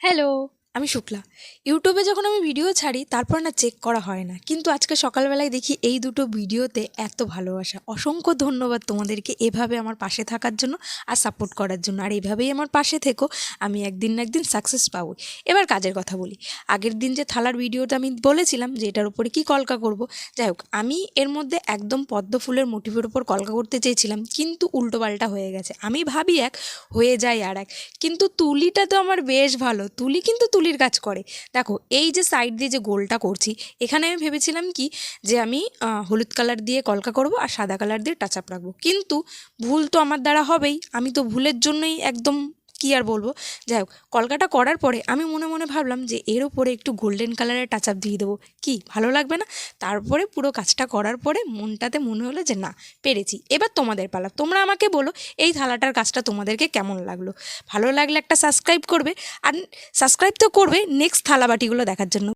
Hello, আমি শুক্লা। ইউটিউবে যখন আমি ভিডিও ছাড়ি তারপর না চেক করা হয় না, কিন্তু আজকে সকালবেলায় দেখি এই দুটো ভিডিওতে এত ভালোবাসা। অসংখ্য ধন্যবাদ তোমাদেরকে এভাবে আমার পাশে থাকার জন্য আর সাপোর্ট করার জন্য। আর এভাবেই আমার পাশে থেকো, আমি একদিন না একদিন সাকসেস পাবো। এবার কাজের কথা বলি। আগের দিন যে থালার ভিডিওটা আমি বলেছিলাম যে এটার উপরে কি কলকা করব, যাই হোক আমি এর মধ্যে একদম পদ্ম ফুলের মোটিভের উপর কলকা করতে চেয়েছিলাম, কিন্তু উল্টোপাল্টা হয়ে গেছে। আমি ভাবি এক, হয়ে যায় আর এক। কিন্তু তুলিটা তো আমার বেশ ভালো, তুলি কিন্তু তুলির কাজ করে। দেখো এই যে সাইড দিয়ে যে গোলটা করছি, এখানে আমি ভেবেছিলাম কি যে আমি হলুদ কালার দিয়ে কলকা করব আর সাদা কালার দিয়ে টাচ আপ রাখবো, কিন্তু ভুল তো আমার দ্বারা হবেই। আমি তো ভুলের জন্যই একদম কি আর বলবো। যাই হোক, কলকাটা করার পরে আমি মনে মনে ভাবলাম যে এর ওপরে একটু গোল্ডেন কালারের টাচ আপ দিয়ে দেবো, কি ভালো লাগবে না? তারপরে পুরো কাজটা করার পরে মনটাতে মনে হলো যে না, পেরেছি। এবার তোমাদের পালা, তোমরা আমাকে বলো এই থালাটার কাজটা তোমাদেরকে কেমন লাগলো। ভালো লাগলে একটা সাবস্ক্রাইব করবে, আর সাবস্ক্রাইব তো করবে নেক্সট থালাবাটিগুলো দেখার জন্য।